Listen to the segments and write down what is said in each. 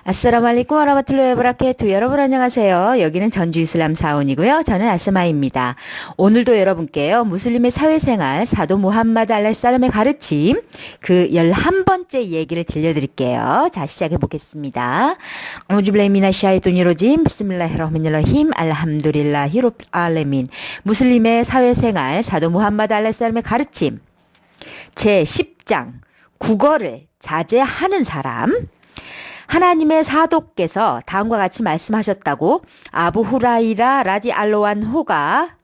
아스라말리쿰 와라바툴로히 와바라카투. 여러분 안녕하세요. 여기는 전주 이슬람 사원이고요. 저는 아스마입니다. 오늘도 여러분께요. 무슬림의 사회생활 사도 무함마드 알라히살람의 가르침 그 11번째 얘기를 들려드릴게요. 자, 시작해 보겠습니다. 아우즈빌라히 미나샤이토니로짐 비스밀라히르흐마니르라힘 알함두릴라히 rabbil 알레민. 무슬림의 사회생활 사도 무함마드 알라히살람의 가르침 제 10장 국어를 자제하는 사람. 하나님의 사도께서 다음과 같이 말씀하셨다고 아부 후라이라 라디 알로안호가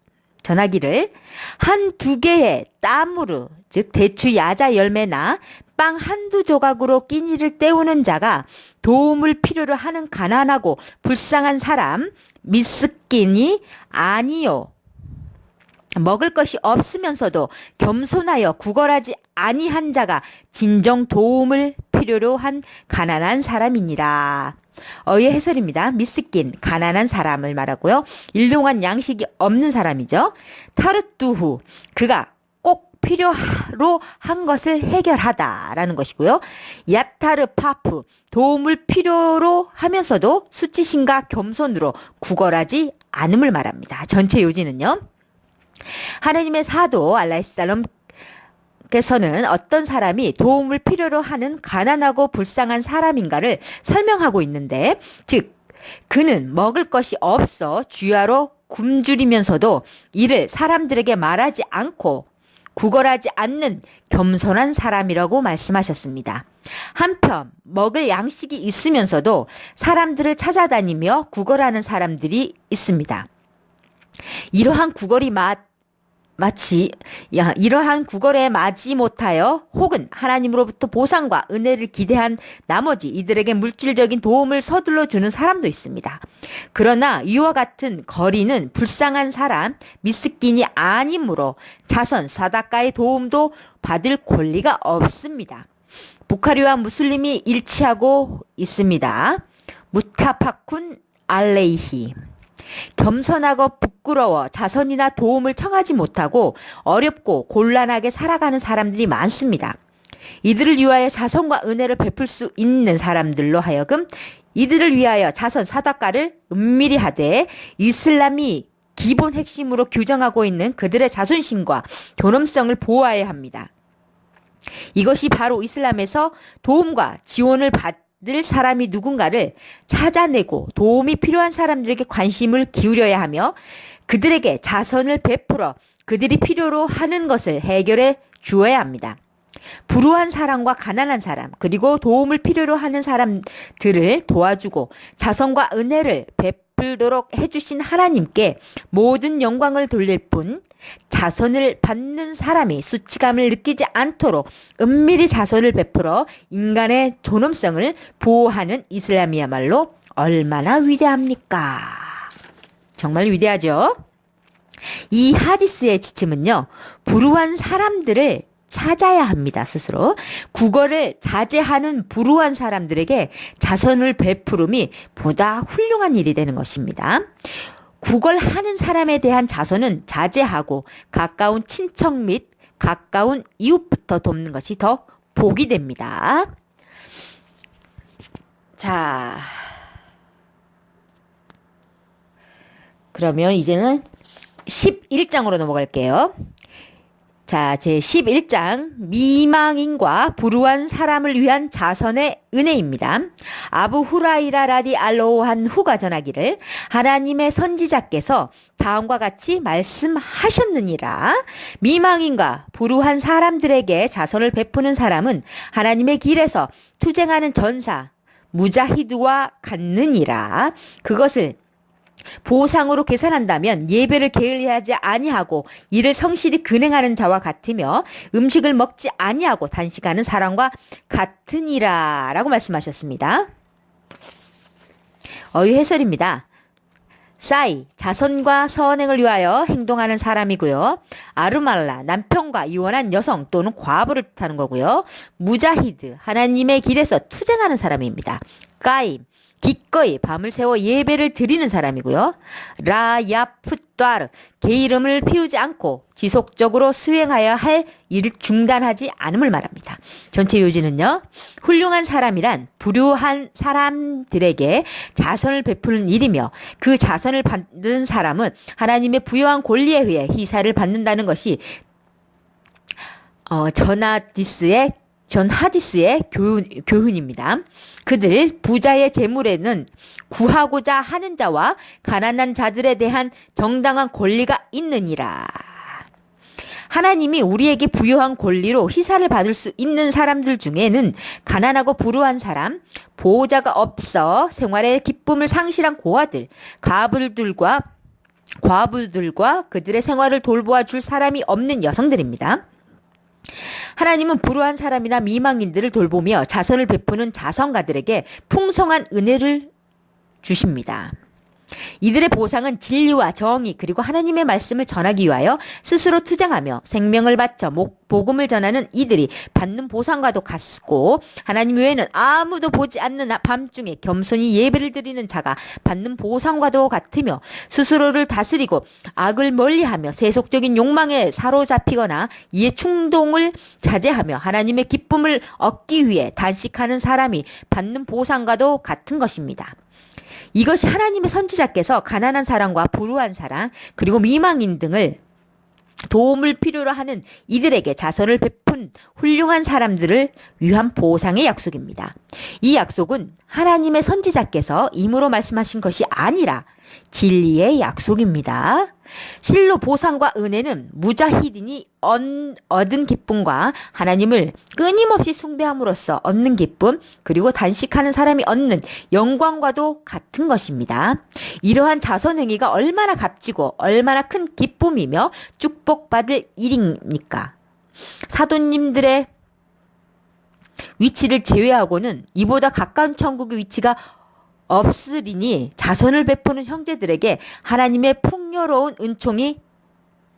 전하기를, 한두 개의 따무르 즉 대추 야자 열매나 빵 한두 조각으로 끼니를 때우는 자가 도움을 필요로 하는 가난하고 불쌍한 사람 미스킨이 아니요, 먹을 것이 없으면서도 겸손하여 구걸하지 아니한 자가 진정 도움을 필요로 한 가난한 사람이니라. 어의 해설입니다. 미스킨, 가난한 사람을 말하고요. 일용한 양식이 없는 사람이죠. 타르뚜후, 그가 꼭 필요로 한 것을 해결하다라는 것이고요. 야타르 파프, 도움을 필요로 하면서도 수치심과 겸손으로 구걸하지 않음을 말합니다. 전체 요지는요. 하나님의 사도 알라히살람께서는 어떤 사람이 도움을 필요로 하는 가난하고 불쌍한 사람인가를 설명하고 있는데, 즉 그는 먹을 것이 없어 주야로 굶주리면서도 이를 사람들에게 말하지 않고 구걸하지 않는 겸손한 사람이라고 말씀하셨습니다. 한편 먹을 양식이 있으면서도 사람들을 찾아다니며 구걸하는 사람들이 있습니다. 이러한 구걸에 맞지 못하여 혹은 하나님으로부터 보상과 은혜를 기대한 나머지 이들에게 물질적인 도움을 서둘러 주는 사람도 있습니다. 그러나 이와 같은 거리는 불쌍한 사람 미스킨이 아니므로 자선 사다카의 도움도 받을 권리가 없습니다. 부카리와 무슬림이 일치하고 있습니다. 무타파쿤 알레이히, 겸손하고 부끄러워 자선이나 도움을 청하지 못하고 어렵고 곤란하게 살아가는 사람들이 많습니다. 이들을 위하여 자선과 은혜를 베풀 수 있는 사람들로 하여금 이들을 위하여 자선 사다카를 은밀히 하되 이슬람이 기본 핵심으로 규정하고 있는 그들의 자존심과 존엄성을 보호해야 합니다. 이것이 바로 이슬람에서 도움과 지원을 받을 사람이 누군가를 찾아내고 도움이 필요한 사람들에게 관심을 기울여야 하며 그들에게 자선을 베풀어 그들이 필요로 하는 것을 해결해 주어야 합니다. 불우한 사람과 가난한 사람 그리고 도움을 필요로 하는 사람들을 도와주고 자선과 은혜를 베풀도록 해주신 하나님께 모든 영광을 돌릴 뿐, 자선을 받는 사람이 수치감을 느끼지 않도록 은밀히 자선을 베풀어 인간의 존엄성을 보호하는 이슬람이야말로 얼마나 위대합니까? 정말 위대하죠? 이 하디스의 지침은요, 불우한 사람들을 찾아야 합니다. 스스로 구걸을 자제하는 불우한 사람들에게 자선을 베푸름이 보다 훌륭한 일이 되는 것입니다. 구걸하는 사람에 대한 자선은 자제하고 가까운 친척 및 가까운 이웃부터 돕는 것이 더 복이 됩니다. 자, 그러면 이제는 11장으로 넘어갈게요. 자, 제 11장 미망인과 불우한 사람을 위한 자선의 은혜입니다. 아부 후라이라 라디 알로한후가 전하기를, 하나님의 선지자께서 다음과 같이 말씀하셨느니라. 미망인과 불우한 사람들에게 자선을 베푸는 사람은 하나님의 길에서 투쟁하는 전사 무자히드와 같느니라. 그것을 보상으로 계산한다면 예배를 게을리하지 아니하고 이를 성실히 근행하는 자와 같으며 음식을 먹지 아니하고 단식하는 사람과 같으니라 라고 말씀하셨습니다. 어휘 해설입니다. 사이, 자선과 선행을 위하여 행동하는 사람이고요. 아르말라, 남편과 이혼한 여성 또는 과부를 뜻하는 거고요. 무자히드, 하나님의 길에서 투쟁하는 사람입니다. 까임, 기꺼이 밤을 새워 예배를 드리는 사람이고요. 라야푸따르, 게으름을 피우지 않고 지속적으로 수행하여야 할 일을 중단하지 않음을 말합니다. 전체 요지는요. 훌륭한 사람이란 불우한 사람들에게 자선을 베푸는 일이며 그 자선을 받는 사람은 하나님의 부여한 권리에 의해 희사를 받는다는 것이 존 하디스의 교훈입니다. 그들 부자의 재물에는 구하고자 하는 자와 가난한 자들에 대한 정당한 권리가 있느니라. 하나님이 우리에게 부여한 권리로 희사를 받을 수 있는 사람들 중에는 가난하고 불우한 사람, 보호자가 없어 생활의 기쁨을 상실한 고아들, 과부들과 그들의 생활을 돌보아 줄 사람이 없는 여성들입니다. 하나님은 불우한 사람이나 미망인들을 돌보며 자선을 베푸는 자선가들에게 풍성한 은혜를 주십니다. 이들의 보상은 진리와 정의 그리고 하나님의 말씀을 전하기 위하여 스스로 투쟁하며 생명을 바쳐 복음을 전하는 이들이 받는 보상과도 같고, 하나님 외에는 아무도 보지 않는 밤중에 겸손히 예배를 드리는 자가 받는 보상과도 같으며, 스스로를 다스리고 악을 멀리하며 세속적인 욕망에 사로잡히거나 이에 충동을 자제하며 하나님의 기쁨을 얻기 위해 단식하는 사람이 받는 보상과도 같은 것입니다. 이것이 하나님의 선지자께서 가난한 사람과 불우한 사람 그리고 미망인 등을 도움을 필요로 하는 이들에게 자선을 베푼 훌륭한 사람들을 위한 보상의 약속입니다. 이 약속은 하나님의 선지자께서 임으로 말씀하신 것이 아니라 진리의 약속입니다. 실로 보상과 은혜는 무자히딘이 얻은 기쁨과 하나님을 끊임없이 숭배함으로써 얻는 기쁨, 그리고 단식하는 사람이 얻는 영광과도 같은 것입니다. 이러한 자선행위가 얼마나 값지고 얼마나 큰 기쁨이며 축복받을 일입니까? 사도님들의 위치를 제외하고는 이보다 가까운 천국의 위치가 없으리니 자선을 베푸는 형제들에게 하나님의 풍요로운 은총이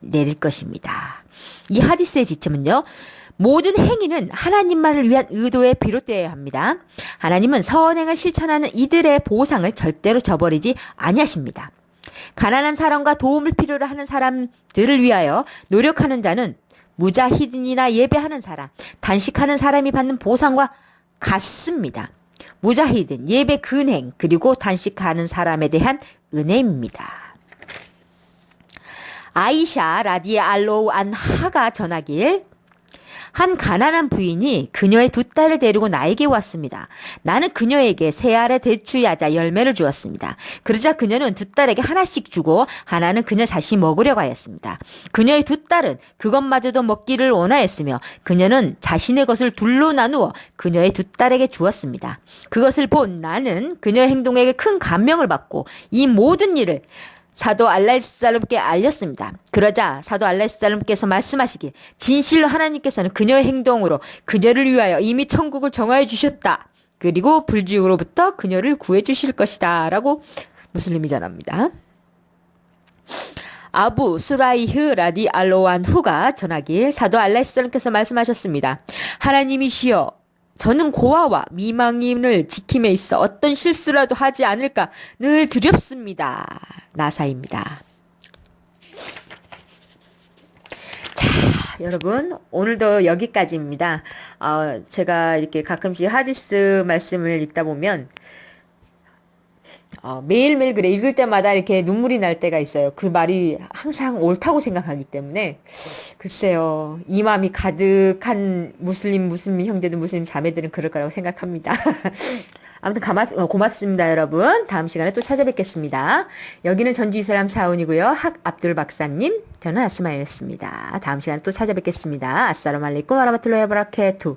내릴 것입니다. 이 하디스의 지침은요. 모든 행위는 하나님만을 위한 의도에 비롯되어야 합니다. 하나님은 선행을 실천하는 이들의 보상을 절대로 저버리지 아니하십니다. 가난한 사람과 도움을 필요로 하는 사람들을 위하여 노력하는 자는 무자히딘이나 예배하는 사람, 단식하는 사람이 받는 보상과 같습니다. 무자히딘, 예배 근행, 그리고 단식하는 사람에 대한 은혜입니다. 아이샤 라디알로우 안하가 전하길, 한 가난한 부인이 그녀의 두 딸을 데리고 나에게 왔습니다. 나는 그녀에게 세 알의 대추야자 열매를 주었습니다. 그러자 그녀는 두 딸에게 하나씩 주고 하나는 그녀 자신이 먹으려고 하였습니다. 그녀의 두 딸은 그것마저도 먹기를 원하였으며 그녀는 자신의 것을 둘로 나누어 그녀의 두 딸에게 주었습니다. 그것을 본 나는 그녀의 행동에게 큰 감명을 받고 이 모든 일을 사도 알라이살람께 알렸습니다. 그러자 사도 알라이살람께서 말씀하시길, 진실로 하나님께서는 그녀의 행동으로 그녀를 위하여 이미 천국을 정하여 주셨다. 그리고 불지옥으로부터 그녀를 구해 주실 것이다. 라고 무슬림이 전합니다. 아부 수라이흐 라디 알로안 후가 전하길, 사도 알라이살람께서 말씀하셨습니다. 하나님이시여, 저는 고아와 미망인을 지킴에 있어 어떤 실수라도 하지 않을까 늘 두렵습니다. 나사입니다. 자, 여러분, 오늘도 여기까지입니다. 제가 이렇게 가끔씩 하디스 말씀을 읽다 보면 매일매일 그래 읽을 때마다 이렇게 눈물이 날 때가 있어요. 그 말이 항상 옳다고 생각하기 때문에, 글쎄요, 이 마음이 가득한 무슬림 형제들, 무슬림 자매들은 그럴 거라고 생각합니다. 아무튼 고맙습니다, 여러분. 다음 시간에 또 찾아뵙겠습니다. 여기는 전주 이슬람 사원이고요. 학 압둘 박사님, 저는 아스마였습니다. 다음 시간에 또 찾아뵙겠습니다. 아싸라말리쿰 와라마툴라히 와바라카투.